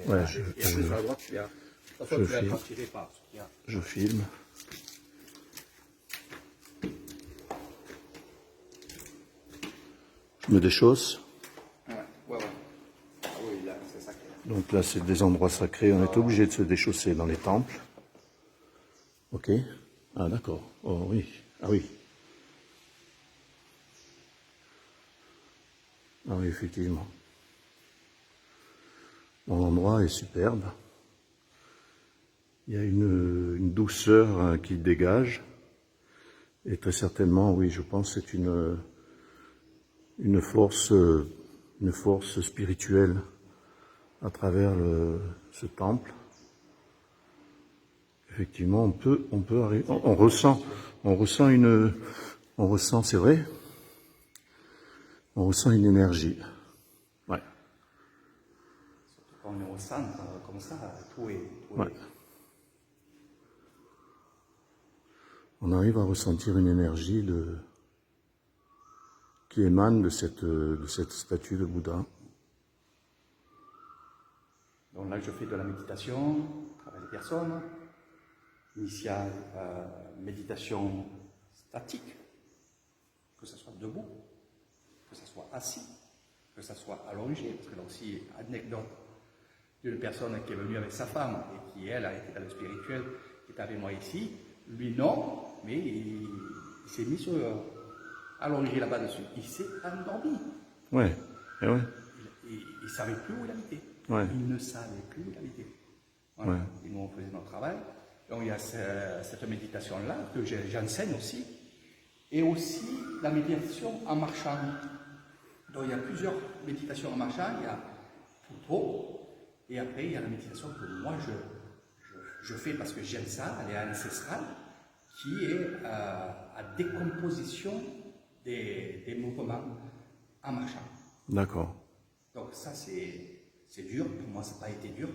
Ouais, plus à droite, il y a. De toute façon, tu vas être attiré par ce qu'il y a. je filme. Je me déchausse. Ouais. Ah oui, là, c'est ça qui est. Donc là, c'est des endroits sacrés. On est obligé de se déchausser dans les temples. Ok. Ah, d'accord. Oh oui. Ah oui. Ah oui, effectivement. Bon, l'endroit est superbe. Il y a une douceur qui dégage. Et très certainement, oui, je pense que c'est une force spirituelle à travers ce temple. Effectivement, on peut arriver, on ressent, c'est vrai, on ressent une énergie. Ouais. Surtout quand on est au centre, comme ça, tout est. Ouais. On arrive à ressentir une énergie qui émane de cette statue de Bouddha. Donc là, je fais de la méditation avec les personnes. Initiale, méditation statique, que ce soit debout, que ce soit assis, que ce soit allongé, parce que là aussi, anecdote d'une personne qui est venue avec sa femme et qui, elle, a été dans le spirituel, qui est avec moi ici. Lui, non, mais il s'est mis sur allongé là-bas dessus. Il s'est endormi. Ouais, et ouais. Il ne savait plus où il habitait. Ouais. Il ne savait plus où il habitait. Voilà. Ouais. Et nous, on faisait notre travail. Donc, il y a cette méditation-là que j'enseigne aussi. Et aussi la méditation en marchant. Donc, il y a plusieurs méditations en marchant. Il y a Puto. Et après, il y a la méditation que moi, je fais parce que j'aime ça, elle est ancestrale, qui est à décomposition des mouvements en marchant. D'accord. Donc ça, c'est dur. Pour moi, ça n'a pas été dur.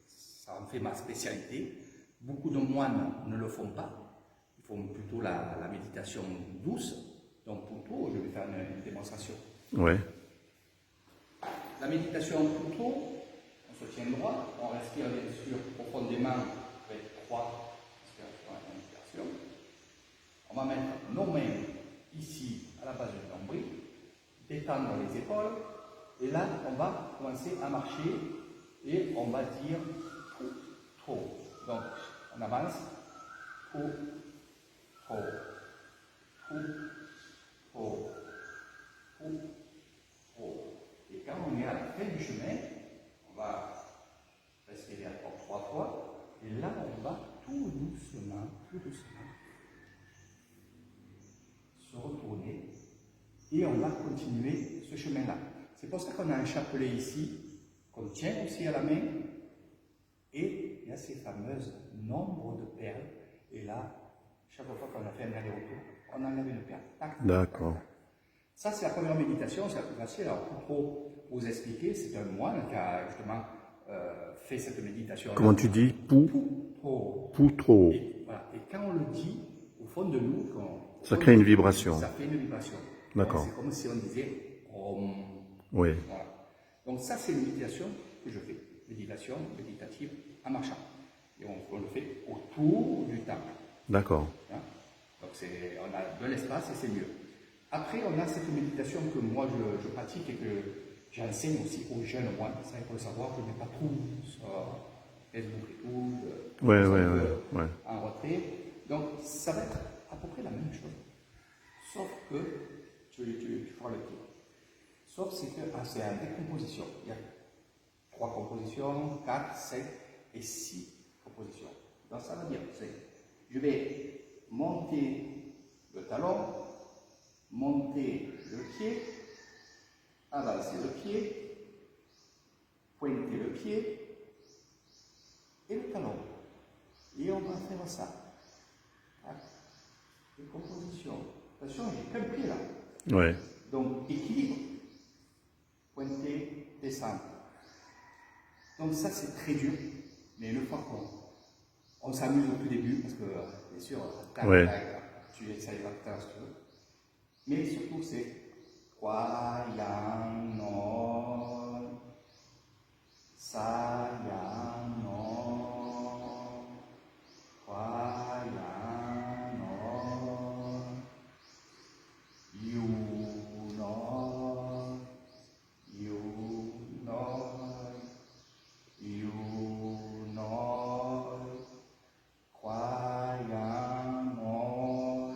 Ça en fait ma spécialité. Beaucoup de moines ne le font pas. Ils font plutôt la méditation douce. Donc plutôt, je vais faire une démonstration. Ouais. La méditation plutôt, on se tient droit, on respire bien sûr profondément avec 3 respirations et inspirations. On va mettre nos mains ici à la base du nombril, détendre les épaules. Et là, on va commencer à marcher et on va dire trop. Donc, on avance. Trop. Et quand on est à la fin du chemin, on va respirer encore 3 fois. Et là, on va tout doucement, se retourner. Et on va continuer ce chemin-là. C'est pour ça qu'on a un chapelet ici, qu'on tient aussi à la main. Et il y a ces fameuses nombres de perles. Et là, chaque fois qu'on a fait un aller-retour, on enlève une perle. D'accord. Ça, c'est la première méditation, c'est la plus facile. Alors, pour trop vous expliquer, c'est un moine qui a justement fait cette méditation. Comment tu dis? Poutro. Et, voilà. Et quand on le dit, au fond de nous, ça crée une vibration. Ça fait une vibration. D'accord. C'est comme si on disait Om. Oui. Voilà. Donc ça, c'est une méditation que je fais. Méditation méditative en marchant. Et on le fait autour du temple. D'accord. Hein? Donc on a de l'espace et c'est mieux. Après, on a cette méditation que moi je pratique et que j'enseigne aussi aux jeunes moines. Ça, il faut le savoir, je ne mets pas tout sur Facebook et tout. Ouais. En retrait. Donc, ça va être à peu près la même chose. Sauf que tu feras le pied. Sauf c'est que c'est en décomposition. Il y a 3 compositions, 4, 5 et 6 compositions. Donc, ça veut dire que je vais monter le talon, monter le pied, avancer le pied, pointer le pied et le talon. Et on va faire ça. Les compositions. Attention, j'ai qu'un pied là. Ouais. Donc, équilibre. Pointer, descendre. Donc ça, c'est très dur. Mais une fois qu'on s'amuse au tout début, parce que, bien sûr, tu essayes de faire ce que tu veux. Mais surtout, c'est Kwa, Yang, Non, Sa, yang, no. Hua, yang, no. Yu, no. Yu, no. Yu, no. Hua, yang, no.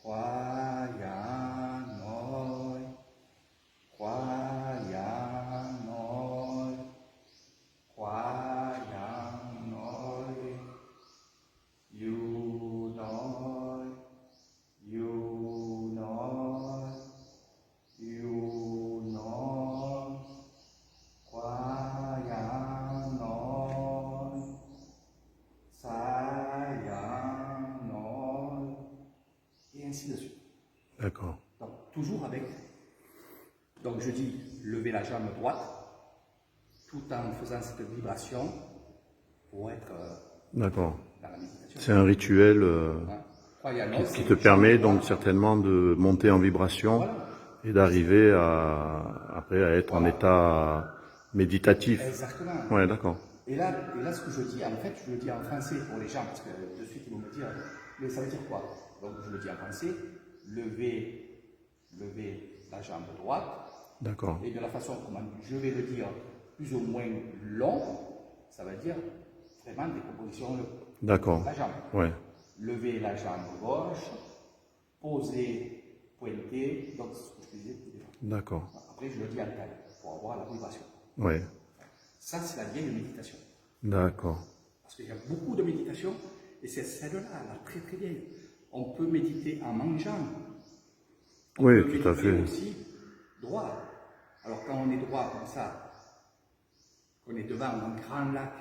Hua, yang, no. Hua, yang, no. Hua, yang, no. Yu, no. Yu, no. Yu, no. Hua, yang, no. Sa, yang, no. Et ainsi de suite. D'accord. Donc, toujours avec. Donc, je dis lever la jambe droite tout en faisant cette vibration pour être D'accord. dans la méditation. C'est un rituel Hein. Croyez-moi, qui c'est te jambe permet droite. donc certainement de monter en vibration Voilà. et d'arriver après à être en Voilà. état méditatif. Exactement. Ouais, d'accord. Et là, ce que je dis, en fait, je le dis en français pour les gens, parce que de suite, ils vont me dire, mais ça veut dire quoi? Donc, je le dis en français, lever la jambe droite, D'accord. et de la façon comment je vais le dire plus ou moins long, ça veut dire vraiment décomposition de D'accord. la jambe. Ouais. Lever la jambe gauche, poser, pointer, donc c'est ce que je disais tout à l'heure. D'accord. Après, je le dis en tête pour avoir la vibration. Ouais. Ça, c'est la vieille méditation. D'accord. Parce qu'il y a beaucoup de méditation, et c'est celle-là, la très très vieille. On peut méditer en mangeant. On Oui, peut tout à méditer fait. aussi droit. Alors quand on est droit comme ça, qu'on est devant un grand lac,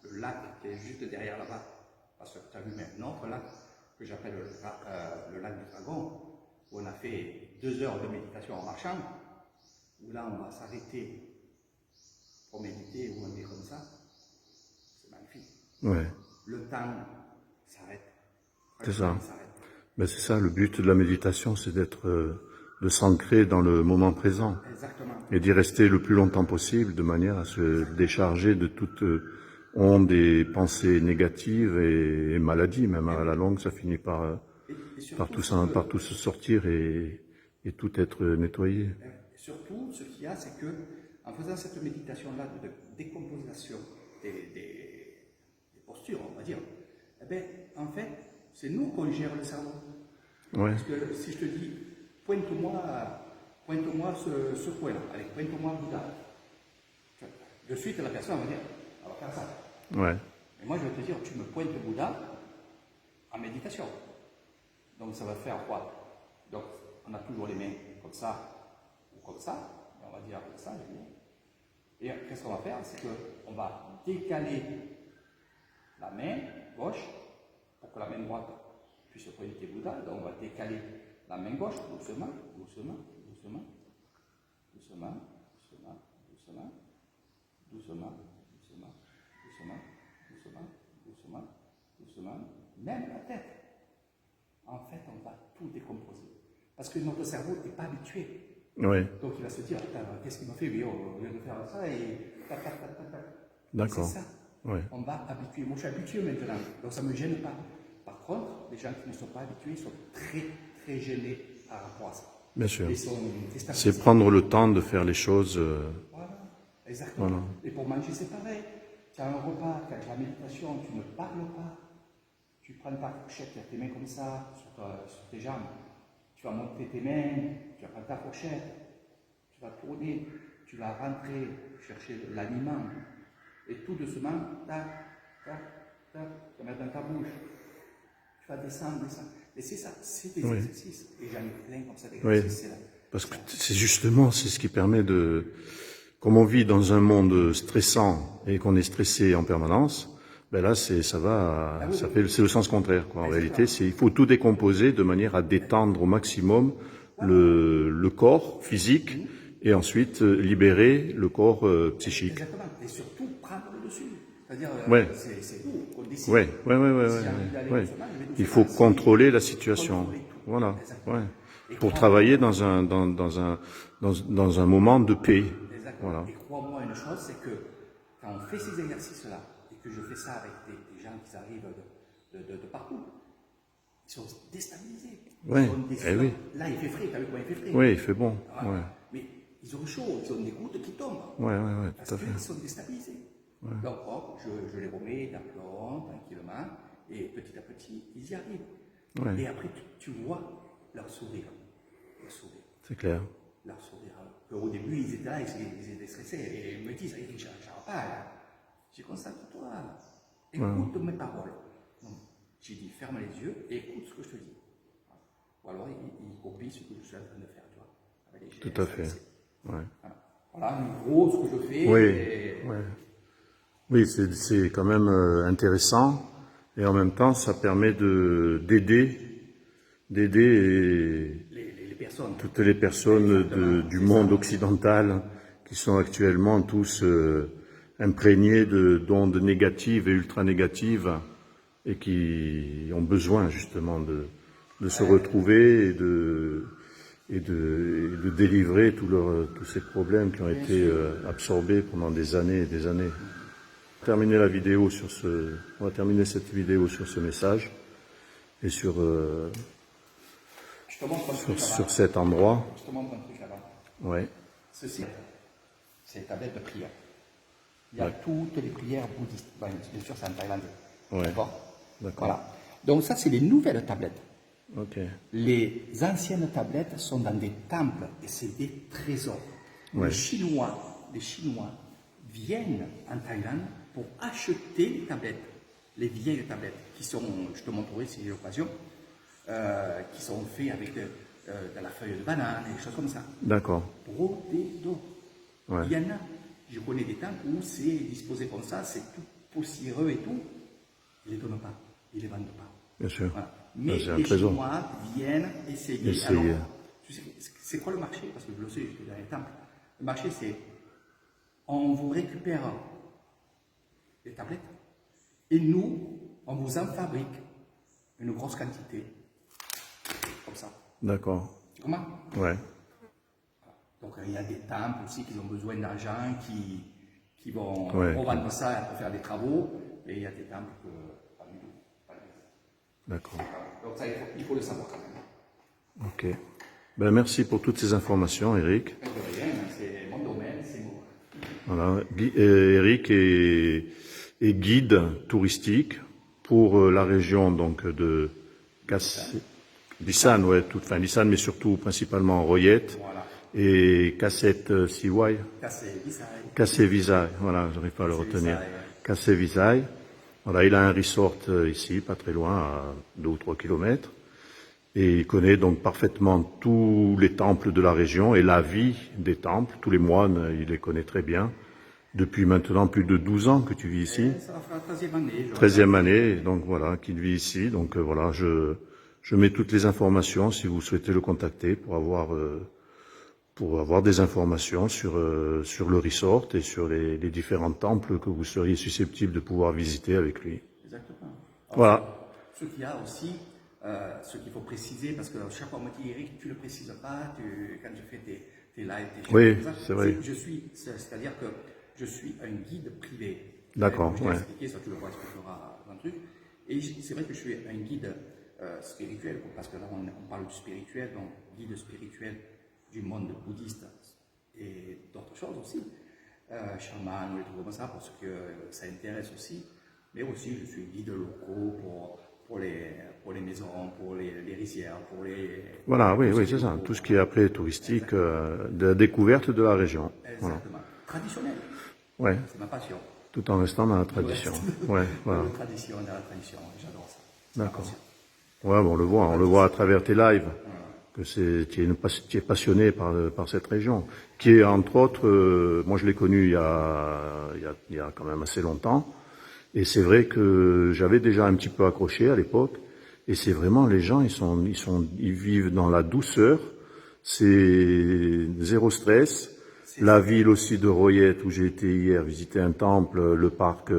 le lac qui est juste derrière là-bas, parce que tu as vu maintenant un autre lac que j'appelle le lac du Dragon, où on a fait 2 heures de méditation en marchant, où là on va s'arrêter pour méditer, ou on est comme ça, c'est magnifique. Ouais. Le temps s'arrête. C'est ça. Il s'arrête. Ben c'est ça, le but de la méditation, c'est de s'ancrer dans le moment présent Exactement. et d'y rester le plus longtemps possible de manière à se décharger de toute onde et pensées négatives et maladies, même à la longue, ça finit par surtout, par tout se sortir et tout être nettoyé. Et surtout, ce qu'il y a, c'est que en faisant cette méditation-là de décomposition des postures, on va dire, eh ben, en fait, c'est nous qu'on gère le cerveau. Ouais. Parce que si je te dis, pointe-moi ce point-là, allez, pointe-moi Bouddha. De suite, la personne va dire, on va faire ça. Ouais. Et moi, je vais te dire, tu me pointes Bouddha en méditation. Donc, ça va faire quoi? Donc, on a toujours les mains comme ça ou comme ça. Et on va dire comme ça, les mains. Et qu'est-ce qu'on va faire? C'est qu'on va décaler la main gauche pour que la main droite puisse pointer Bouddha. Donc, on va décaler la main gauche doucement, doucement, doucement, doucement, doucement, doucement, doucement, doucement, doucement, doucement, doucement, doucement, même la tête. En fait, on va tout décomposer. Parce que notre cerveau n'est pas habitué. Ouais. Donc il va se dire, qu'est-ce qu'il m'a fait? Oui, on vient de faire ça et tac, tac, tac, tac, tac. D'accord. C'est ça. Ouais. On va habituer. Moi, je suis habitué maintenant. Donc ça ne me gêne pas. Par contre, les gens qui ne sont pas habitués sont très, très gênés par rapport à ça. Bien sûr. Ils sont C'est prendre le temps de faire les choses. Voilà, exactement. Voilà. Et pour manger, c'est pareil. Tu as un repas, tu as la méditation, tu ne parles pas. Tu prends ta fourchette, tu as tes mains comme ça, sur tes jambes. Tu vas monter tes mains, tu vas prendre ta fourchette, tu vas tourner, tu vas rentrer, chercher l'aliment. Et tout doucement, tac, tac, tac, tu vas mettre dans ta bouche. Tu vas descendre, descendre. Et c'est ça, c'est des exercices. Et j'en ai plein comme ça d'exercices. Oui. Parce que c'est justement, c'est ce qui permet comme on vit dans un monde stressant et qu'on est stressé en permanence, ben là, c'est le sens contraire, quoi. En réalité, il faut tout décomposer de manière à détendre au maximum le corps physique et ensuite libérer le corps psychique. Exactement. Et surtout, prendre le dessus. C'est-à-dire, c'est nous qu'on décide. Oui. Si j'ai envie d'aller doucement, je vais doucement. Il faut Si contrôler la situation. contrôler tout. Voilà. Exactement. Ouais. Et Pour travailler dans un moment de paix. Exactement. Voilà. Et crois-moi une chose, c'est que quand on fait ces exercices-là, et que je fais ça avec des gens qui arrivent de partout, ils sont déstabilisés. Oui, oui. Là, il fait frais, t'as vu comment il fait frais? Oui, il fait bon. Voilà. Ouais. Mais ils ont chaud, ils ont des gouttes qui tombent. Ouais, Parce tout à fait. qu'ils sont déstabilisés. Donc, hop, je les remets d'aplomb, tranquillement, et petit à petit, ils y arrivent. Ouais. Et après, tu vois leur sourire. Leur sourire. C'est clair. Leur sourire. Au début, ils étaient là, ils étaient stressés, et ils me disent, j'en pas là. J'ai concentre-toi, écoute mes paroles. J'ai dit, ferme les yeux et écoute ce que je te dis. Ou alors, ils copient ce que je suis en train de faire, tu vois. Avec les gestes, Tout à fait. Ouais. Voilà, en gros, ce que je fais. Oui, Et... oui, c'est quand même intéressant et en même temps, ça permet d'aider les personnes. toutes les personnes du monde occidental qui sont actuellement tous imprégnés d'ondes négatives et ultra négatives et qui ont besoin justement de se retrouver et de délivrer tous ces problèmes qui ont été absorbés pendant des années et des années. On va terminer cette vidéo sur ce message et sur cet endroit. Je te montre un truc là-bas. Ouais. Ceci, c'est ta tablette de prière. Il y a toutes les prières bouddhistes. Bon, bien sûr, c'est en thaïlandais. Ouais. D'accord. D'accord. Voilà. Donc ça, c'est les nouvelles tablettes. Ok. Les anciennes tablettes sont dans des temples et c'est des trésors. Ouais. Les Chinois viennent en Thaïlande pour acheter les tablettes, les vieilles tablettes, qui sont, je te montrerai si j'ai l'occasion, qui sont faites avec de la feuille de banane et des choses comme ça. D'accord. Brodé d'or. Ouais. Il y en a, je connais des temples où c'est disposé comme ça, c'est tout poussiéreux et tout. Ils ne les donnent pas, ils ne les vendent pas. Bien sûr. Voilà. Mais C'est un les trésor. Chinois viennent essayer. Essayer. Alors, tu sais, c'est quoi le marché? Parce que je le sais, j'étais dans les temples. Le marché, c'est on vous récupère les tablettes et nous, on vous en fabrique une grosse quantité. Comme ça. D'accord. Tu comprends? Ouais. Donc il y a des temples aussi qui ont besoin d'argent, qui vont Ouais. revendre ça pour faire des travaux, et il y a des temples que pas du tout. Pas du tout. D'accord. Donc ça, il faut le savoir quand même. Ok. Ben, merci pour toutes ces informations, Eric. De rien, c'est mon domaine, c'est moi. Voilà. Eric est guide touristique pour la région donc de Bissan, ouais, Bissan, mais surtout principalement Royette Voilà. et Kasset Siwai. Kassé Visaï, voilà, j'arrive pas à le retenir. Kassé Visaï. Voilà, il a un resort ici, pas très loin, à 2 ou 3 kilomètres. Et il connaît donc parfaitement tous les temples de la région et la vie des temples. Tous les moines, il les connaît très bien. Depuis maintenant plus de 12 ans que tu vis ici. Ça va faire la 13e année. 13e année, donc voilà, qu'il vit ici. Donc voilà, je mets toutes les informations si vous souhaitez le contacter pour avoir des informations sur le resort et sur les différents temples que vous seriez susceptible de pouvoir visiter avec lui. Exactement. Alors, Voilà. Ce qu'il y a aussi, ce qu'il faut préciser, parce que chaque fois on me dit, Eric, tu ne le précises pas, quand je fais tes lives, tes choses Oui, comme ça, c'est vrai. c'est-à-dire que je suis un guide privé. D'accord, Je t'ai ouais. expliqué, ça tu le vois, expliquera un truc. Et c'est vrai que je suis un guide spirituel, parce que là on parle du spirituel, donc guide spirituel du monde bouddhiste et d'autres choses aussi, chaman ou des trucs comme ça, pour ceux que ça intéresse aussi. Mais aussi, je suis guide locaux pour les maisons, pour les rizières, pour les... Voilà, oui, c'est ça. Tout ce qui est après touristique, de la découverte de la région. Voilà. Exactement. Traditionnel. Ouais. C'est ma passion. Tout en restant dans la tradition. Ouais, voilà. La tradition, dans la tradition, j'adore ça. D'accord. Ouais, bon, on le voit à travers tes lives, que tu es passionné par cette région, qui est entre autres, moi je l'ai connu il y a quand même assez longtemps, et c'est vrai que j'avais déjà un petit peu accroché à l'époque, et c'est vraiment les gens, ils vivent dans la douceur, c'est zéro stress. La ville aussi de Royette où j'ai été hier visiter un temple, le parc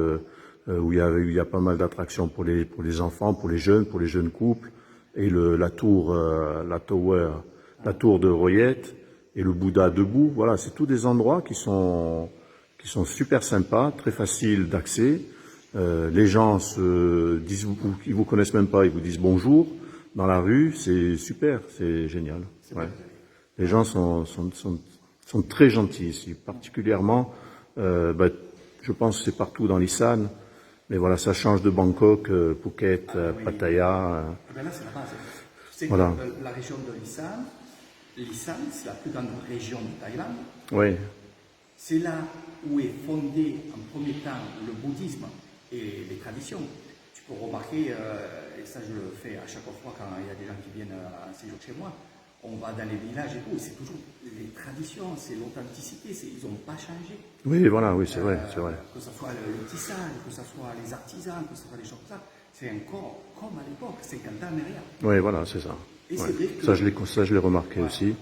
où il y a pas mal d'attractions pour les enfants, pour les jeunes couples, et la tour de Royette et le Bouddha debout. Voilà, c'est tous des endroits qui sont qui sont super sympas, très faciles d'accès. Les gens se disent, ils vous connaissent même pas, ils vous disent bonjour dans la rue, c'est super, c'est génial. Ouais. Les gens sont très gentils ici, particulièrement, je pense que c'est partout dans l'Isan, mais voilà, ça change de Bangkok, Phuket, Pattaya. Eh ben là, c'est la base. Tu sais Voilà. que la région de l'Isan, c'est la plus grande région de Thaïlande. Oui, C'est là où est fondé en premier temps le bouddhisme et les traditions. Tu peux remarquer, et ça je le fais à chaque fois quand il y a des gens qui viennent en séjour chez moi, on va dans les villages et tout, et c'est toujours les traditions, c'est l'authenticité, ils n'ont pas changé. oui, voilà, oui, c'est vrai, c'est vrai. Que ce soit le tissage, que ce soit les artisans, que ce soit les choses comme ça, c'est encore comme à l'époque, 50 ans derrière. Oui, voilà, c'est ça. Et Ouais. c'est vrai que, Ça, je l'ai remarqué aussi.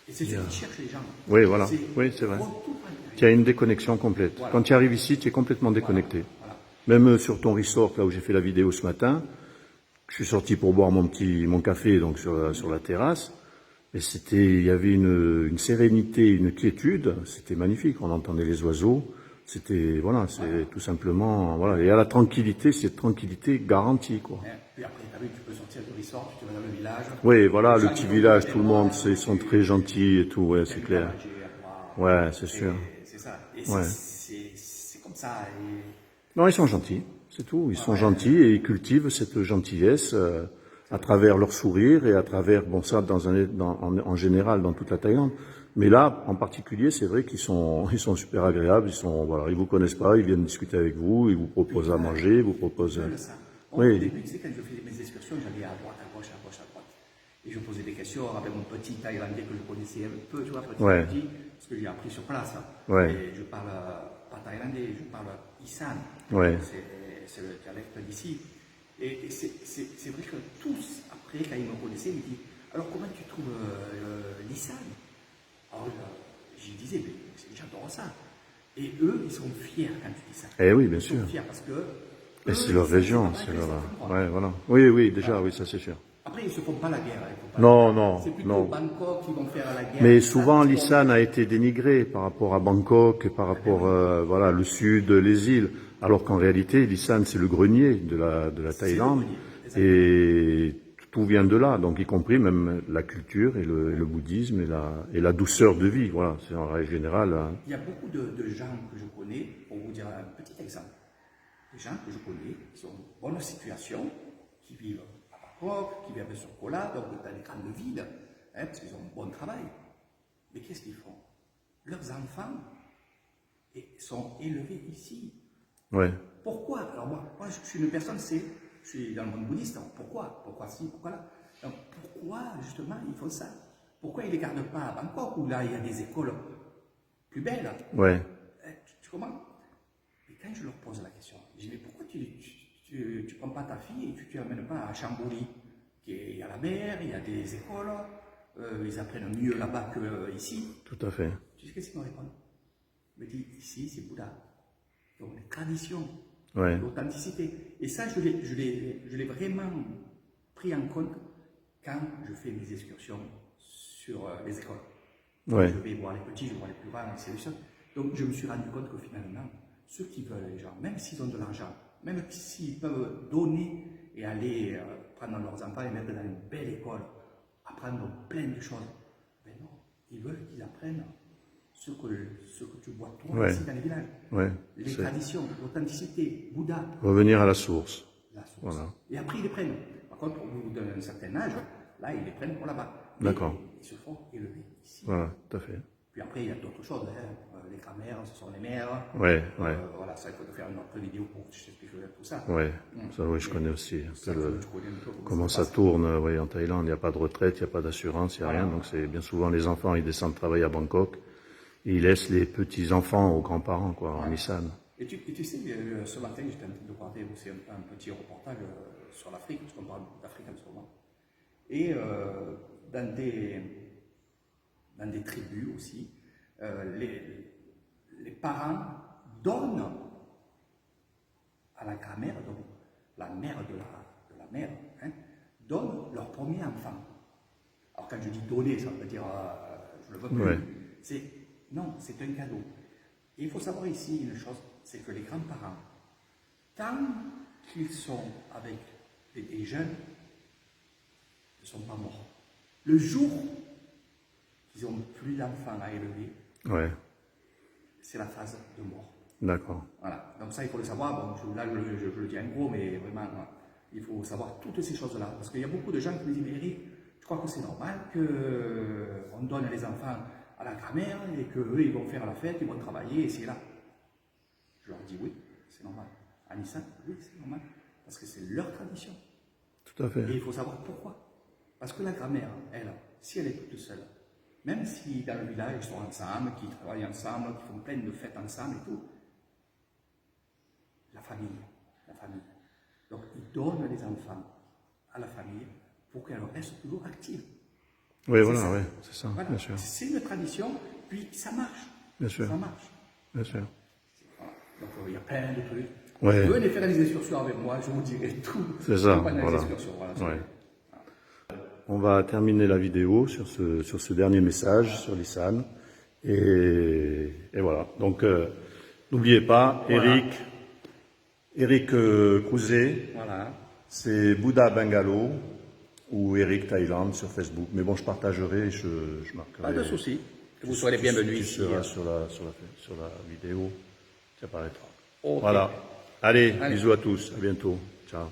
et c'est ce qu'ils cherchent les gens. Oui, voilà, oui, c'est vrai. Retour à l'intérieur. Tu as une déconnexion complète. Voilà. Quand tu arrives ici, tu es complètement déconnecté. Voilà. Même sur ton resort, là où j'ai fait la vidéo ce matin, je suis sorti pour boire mon café donc sur la terrasse. Et il y avait une sérénité, une quiétude. C'était magnifique. On entendait les oiseaux. Voilà, c'est tout simplement, voilà. Et à la tranquillité, c'est tranquillité garantie, quoi. Puis après, tu as vu, tu peux sortir du resort, tu vas dans le village. Oui, voilà, le gens petit qui vont village, te tout le voir, monde, ils sont très gentils et tout, ouais, tu c'est as clair. manger, à boire. Ouais, c'est sûr. C'est ça. Et Ouais. c'est comme ça. Et Non, ils sont gentils, c'est tout. Ils sont gentils et ils cultivent cette gentillesse à travers leur sourire et à travers, bon ça en général dans toute la Thaïlande. Mais là, en particulier, c'est vrai qu'ils sont super agréables. Ils vous connaissent pas, ils viennent discuter avec vous, ils vous proposent à manger, ils vous proposent. ils veulent ça. Oui. Au début, tu sais, quand je faisais mes excursions, j'allais à droite, à gauche, à gauche, à droite. Et je posais des questions avec mon petit thaïlandais que je connaissais un peu, tu vois, petit à petit, parce que j'ai appris sur place. Ouais. Et je parle pas thaïlandais, je parle Isan. Ouais. C'est le dialecte d'ici. Et c'est vrai que tous, après, quand ils me connaissaient, ils me disent alors comment tu trouves l'Isan? Alors j'y disais, mais j'adore ça. Et eux, ils sont fiers quand tu dis ça. Eh oui, bien Ils sûr. sont fiers parce que. Et c'est leur région, c'est leur. Ouais, voilà. Oui, oui, déjà, oui, ça c'est sûr. Après, ils ne se font pas la guerre. Non, C'est plutôt non. Bangkok qui vont faire la guerre. Mais souvent, l'Isan a été dénigré par rapport à Bangkok, par rapport, voilà, le sud, les îles. Alors qu'en réalité, l'Isan, c'est le grenier de la Thaïlande. Et tout vient de là. Donc, y compris même la culture et le bouddhisme et la douceur de vie. Voilà, c'est en règle générale. Il y a beaucoup de gens que je connais, pour vous dire un petit exemple. Des gens que je connais qui sont en bonne situation, qui vivent à Bangkok, qui vivent sur Koh Lap, donc dans les grandes villes, parce qu'ils ont un bon travail. Mais qu'est-ce qu'ils font? Leurs enfants sont élevés ici. Ouais. Pourquoi? Alors moi, je suis une personne, je suis dans le monde bouddhiste. Alors pourquoi? Pourquoi ci? Pourquoi là? Donc, pourquoi justement ils font ça? Pourquoi ils ne les gardent pas à Bangkok où là il y a des écoles plus belles? Ouais. Tu comprends? Et quand je leur pose la question, je dis mais pourquoi tu ne prends pas ta fille et tu ne l'amènes pas à Chamboli? Il y a la mer, il y a des écoles, ils apprennent mieux là-bas qu'ici. Tout à fait. Tu sais qu'est-ce qu'ils me répondent? Ils me disent ici c'est Bouddha. Donc les traditions, Ouais. l'authenticité. Et ça, je l'ai vraiment pris en compte quand je fais mes excursions sur les écoles. Ouais. Je vais voir les petits, je vois les plus grands, c'est ça. Donc je me suis rendu compte que finalement, ceux qui veulent, les gens, même s'ils ont de l'argent, même s'ils peuvent donner et aller prendre leurs enfants et mettre dans une belle école, apprendre plein de choses, ben non, ils veulent qu'ils apprennent ce que tu vois toi ici dans les villages. Ouais. Les traditions, l'authenticité, Bouddha. Revenir à la source. La source. Voilà. Et après, ils les prennent. Par contre, au bout d'un certain âge, là, ils les prennent pour là-bas. D'accord. Ils se font élever ici. Voilà, tout à fait. Puis après, il y a d'autres choses. Les grands-mères, ce sont les mères. Ouais. Voilà, ça, il faut te faire une autre vidéo pour que je t'explique tout ça. Ouais. Ça, oui, je connais aussi. Ça, tu connais un peu Comment ça tourne, oui, en Thaïlande, il n'y a pas de retraite, il n'y a pas d'assurance, il n'y a rien. Donc c'est bien souvent les enfants, ils descendent travailler à Bangkok. Et ils laissent les petits-enfants aux grands-parents, quoi, en Isan. Et tu sais, ce matin, j'étais en train de regarder aussi un petit reportage sur l'Afrique, parce qu'on parle d'Afrique en ce moment. Et dans des tribus aussi, les parents donnent à la grand-mère, donc la mère de la mère, donnent leur premier enfant. Alors quand je dis donner, ça veut dire je le veux plus. Ouais. Non, c'est un cadeau. Et il faut savoir ici une chose, c'est que les grands-parents, tant qu'ils sont avec des jeunes, ne sont pas morts. Le jour qu'ils n'ont plus d'enfants à élever, Ouais, c'est la phase de mort. d'accord. Voilà, donc ça il faut le savoir, bon, là je le dis en gros, mais vraiment il faut savoir toutes ces choses-là, parce qu'il y a beaucoup de gens qui me disent, mais Eric, je crois que c'est normal qu'on donne les enfants à la grand-mère et qu'eux ils vont faire la fête, ils vont travailler et c'est là. Je leur dis oui, c'est normal. À Nissan, oui, c'est normal, parce que c'est leur tradition. Tout à fait. Et il faut savoir pourquoi. Parce que la grand-mère, elle, si elle est toute seule, même si dans le village ils sont ensemble, qu'ils travaillent ensemble, qu'ils font plein de fêtes ensemble et tout, la famille. Donc, ils donnent les enfants à la famille pour qu'elle reste toujours active. Oui, C'est voilà, ça. oui, c'est ça, Voilà. bien sûr. C'est une tradition, puis ça marche. Bien sûr. Ça marche. Bien sûr. Voilà. Donc, il y a plein de trucs. Ouais. Venez faire des excursions avec moi, je vous dirai tout. C'est ça, Pendant les voilà. excursions, voilà, c'est Ouais. vrai. On va terminer la vidéo sur ce dernier message sur l'Issan. Et voilà. Donc, n'oubliez pas, Voilà. Eric Crouzet, Voilà. c'est Bouddha Bungalow ou Eric Thaïlande sur Facebook. Mais bon, je partagerai, je marquerai. Pas de souci. Vous serez les bienvenus Tu ici. seras sur la vidéo qui apparaîtra. Ok. Voilà. Allez, Allez. bisous à tous. À bientôt. Ciao.